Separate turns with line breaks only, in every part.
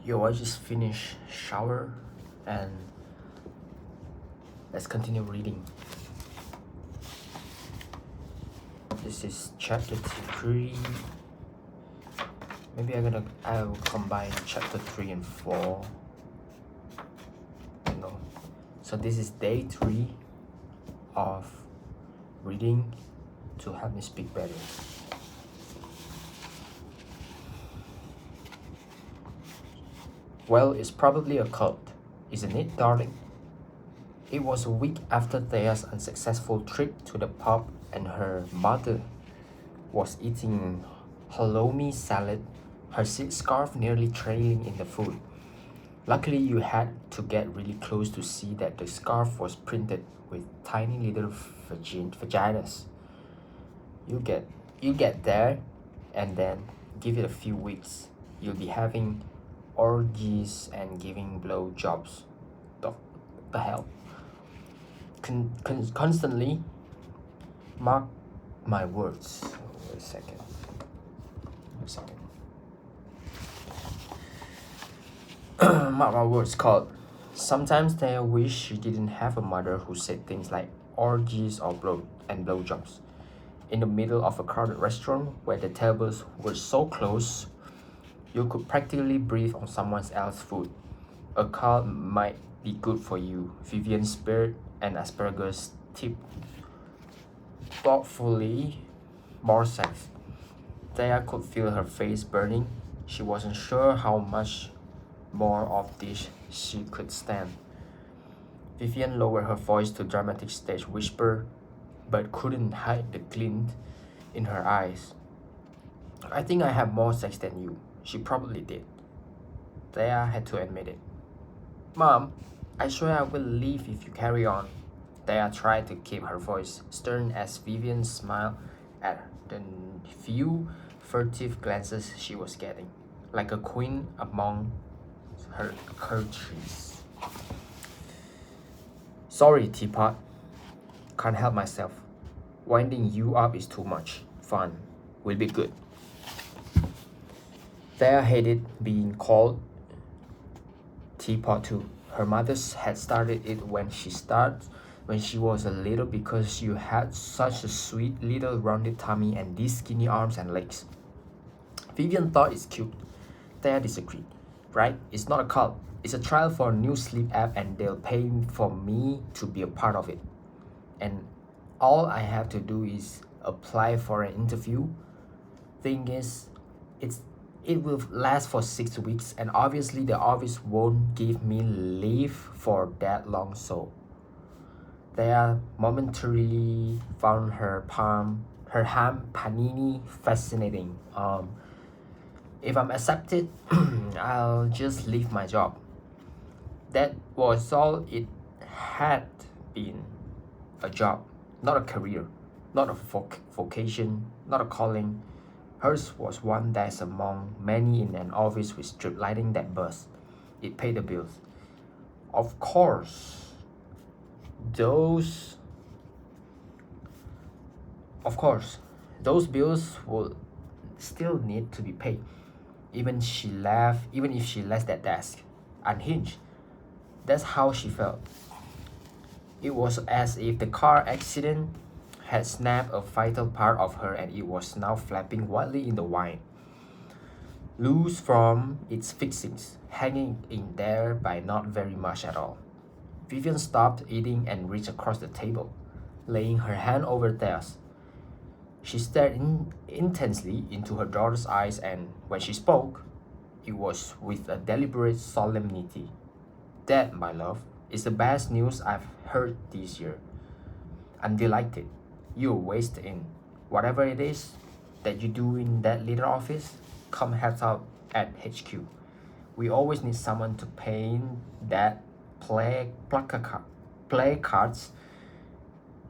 Yo, I just finished shower and let's continue reading. This is chapter 3. Maybe I will combine chapter 3 and 4. So this is day 3 of reading to help me speak better. Well, it's probably a cult, isn't it, darling? It was a week after Thea's unsuccessful trip to the pub and her mother was eating halloumi salad, her silk scarf nearly trailing in the food. Luckily, you had to get really close to see that the scarf was printed with tiny little vaginas. You get there, and then give it a few weeks. You'll be having orgies and giving blowjobs. The hell? Constantly. Mark my words. Wait a second. Mark my words, called. Sometimes they wish she didn't have a mother who said things like orgies or blowjobs. In the middle of a crowded restaurant where the tables were so close, you could practically breathe on someone else's food. A cult might be good for you. Vivian spared an asparagus tip. Thoughtfully, more sex. Thea could feel her face burning. She wasn't sure how much more of this she could stand. Vivian lowered her voice to dramatic stage whisper, but couldn't hide the glint in her eyes. I think I have more sex than you. She probably did. Thea had to admit it. Mom, I swear I will leave if you carry on. Thea tried to keep her voice stern as Vivian smiled at the few furtive glances she was getting, like a queen among her courtiers. Sorry, Teapot. Can't help myself. Winding you up is too much. Fun. Will be good. Thea hated being called Teapot too. Her mother had started it when she was a little because you had such a sweet little rounded tummy and these skinny arms and legs. Vivian thought it's cute. Thea disagreed. Right? It's not a cult. It's a trial for a new sleep app and they'll pay for me to be a part of it. And all I have to do is apply for an interview. Thing is, it will last for 6 weeks and obviously the office won't give me leave for that long, so Thea momentarily found her ham panini fascinating. If I'm accepted, I'll just leave my job. That was all it had been. A job, not a career, not a vocation, not a calling. Hers was one that's among many in an office with strip lighting that buzzed. It paid the bills. Of course, those bills will still need to be paid. Even if she left that desk unhinged. That's how she felt. It was as if the car accident had snapped a vital part of her and it was now flapping wildly in the wind. Loose from its fixings, hanging in there by not very much at all. Vivian stopped eating and reached across the table, laying her hand over Thea's. She stared intensely into her daughter's eyes and, when she spoke, it was with a deliberate solemnity. That, my love, is the best news I've heard this year. I'm delighted. You're wasted in. Whatever it is that you do in that little office, come help out at HQ. We always need someone to paint that play cards.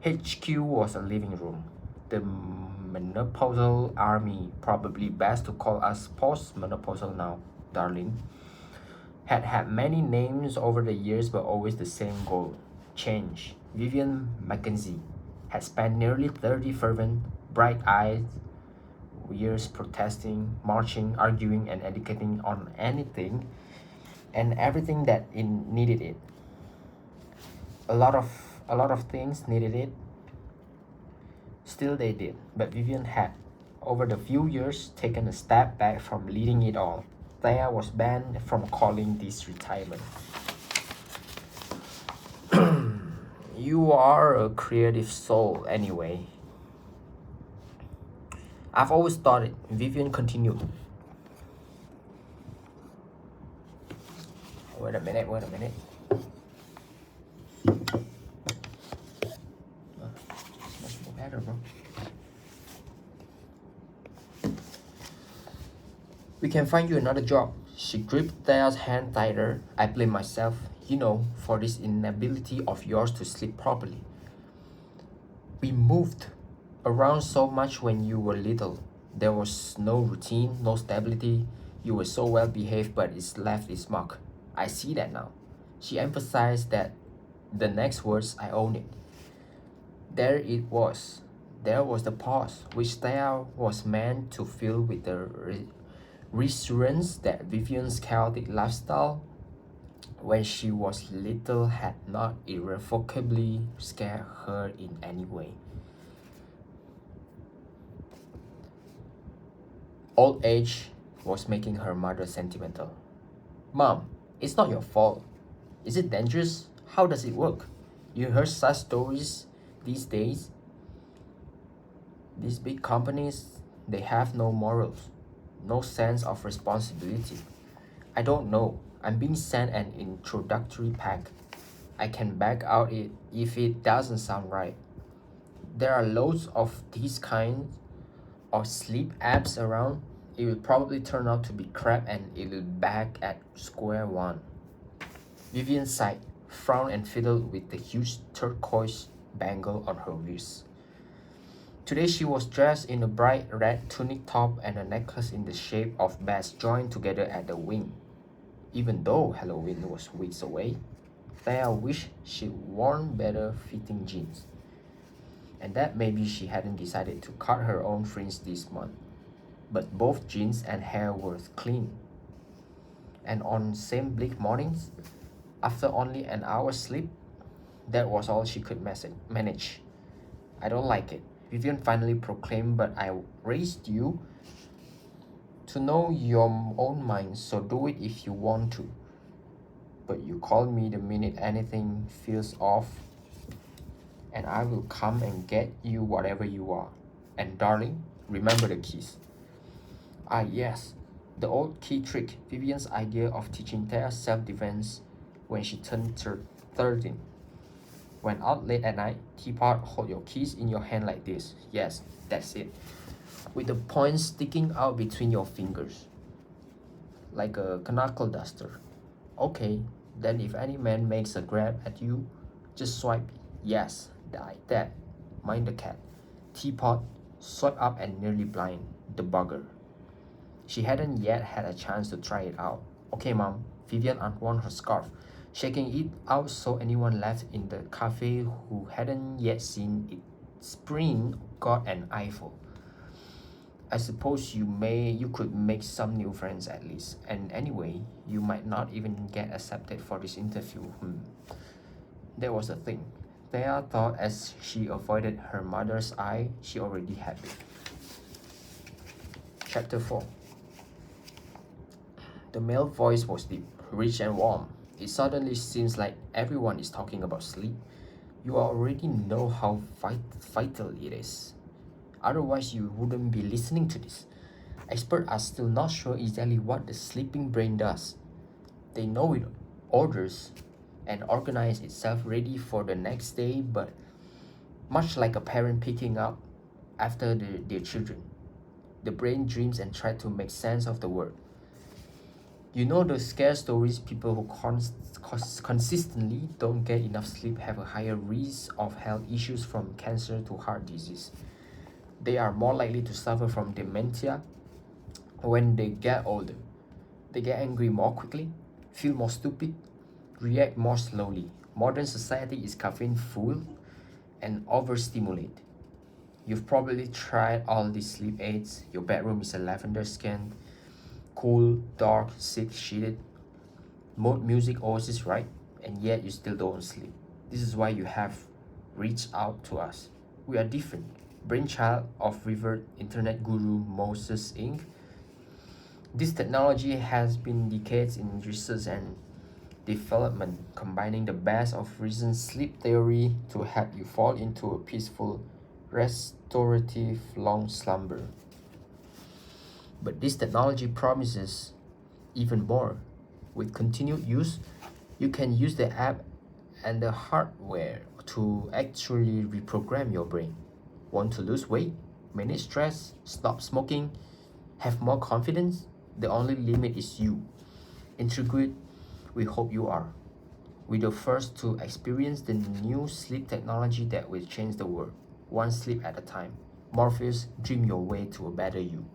HQ was a living room. The menopausal army, probably best to call us post-menopausal now, darling, had many names over the years but always the same goal, change. Vivian Mackenzie had spent nearly 30 fervent, bright-eyed years protesting, marching, arguing, and educating on anything and everything that it needed it. A lot of things needed it. Still they did, but Vivian had, over the few years, taken a step back from leading it all. Thea was banned from calling this retirement. You are a creative soul anyway. I've always thought it, Vivian continued. Wait a minute. Much more better, bro. We can find you another job. She gripped Thea's hand tighter. I blame myself, for this inability of yours to sleep properly. We moved around so much when you were little. There was no routine, no stability. You were so well behaved, but it's left its mark. I see that now. She emphasized that the next words, I own it. There it was. There was the pause, which Thea was meant to fill with the reassurance that Vivian's chaotic lifestyle when she was little had not irrevocably scared her in any way. Old age was making her mother sentimental. Mom, it's not your fault. Is it dangerous? How does it work? You heard such stories these days. These big companies, they have no morals, no sense of responsibility. I don't know. I'm being sent an introductory pack. I can back out it if it doesn't sound right. There are loads of these kinds of sleep apps around. It will probably turn out to be crap and it'll back at square one. Vivian sighed, frowned and fiddled with the huge turquoise bangle on her wrist. Today she was dressed in a bright red tunic top and a necklace in the shape of bats joined together at the wing. Even though Halloween was weeks away, Thea wished she'd worn better fitting jeans. And that maybe she hadn't decided to cut her own fringe this month. But both jeans and hair were clean. And on same bleak mornings, after only an hour's sleep, that was all she could manage. I don't like it, Vivian finally proclaimed, but I raised you to know your own mind, so do it if you want to. But you call me the minute anything feels off, and I will come and get you whatever you are. And darling, remember the keys. Ah yes, the old key trick, Vivian's idea of teaching Thea self-defense when she turned 13. When out late at night, teapot, hold your keys in your hand like this. Yes, that's it. With the point sticking out between your fingers. Like a knuckle duster. Okay, then if any man makes a grab at you, just swipe. Yes, like that. Mind the cat. Teapot, swipe up and nearly blind. The bugger. She hadn't yet had a chance to try it out. Okay, Mom. Vivian unwound her scarf, shaking it out so anyone left in the cafe who hadn't yet seen it spring got an eyeful. I suppose you could make some new friends at least. And anyway, you might not even get accepted for this interview. That was the thing. Thea thought as she avoided her mother's eye she already had it. Chapter 4. The male voice was deep, rich and warm. It suddenly seems like everyone is talking about sleep. You already know how vital it is. Otherwise, you wouldn't be listening to this. Experts are still not sure exactly what the sleeping brain does. They know it orders and organizes itself ready for the next day, but much like a parent picking up after their children, the brain dreams and tries to make sense of the world. You know those scare stories, people who consistently don't get enough sleep have a higher risk of health issues from cancer to heart disease. They are more likely to suffer from dementia when they get older. They get angry more quickly, feel more stupid, react more slowly. Modern society is caffeine full and overstimulated. You've probably tried all these sleep aids. Your bedroom is a lavender skin, cool, dark, silk sheeted. music oasis, right? And yet you still don't sleep. This is why you have reached out to us. We are different. Brainchild of revered internet guru Moses Inc. This technology has been decades in research and development, combining the best of recent sleep theory to help you fall into a peaceful, restorative long slumber. But this technology promises even more. With continued use, you can use the app and the hardware to actually reprogram your brain. Want to lose weight, manage stress, stop smoking, have more confidence? The only limit is you. Intrigued? We hope you are. We're the first to experience the new sleep technology that will change the world, one sleep at a time. Morpheus, dream your way to a better you.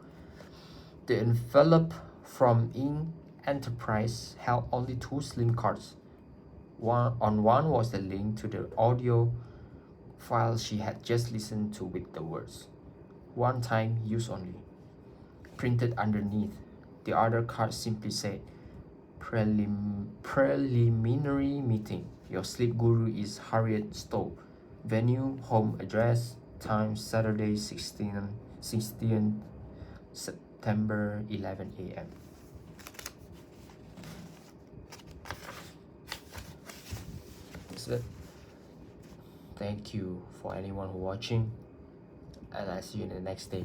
The envelope from In Enterprise held only two SIM cards. On one was the link to the audio file she had just listened to with the words, "One time use only," printed underneath. The other card simply said, Preliminary meeting. Your sleep guru is Harriet Stowe. Venue, home address, time Saturday 16th September 11 a.m. That's it. Thank you for anyone who watching, and I see you in the next day.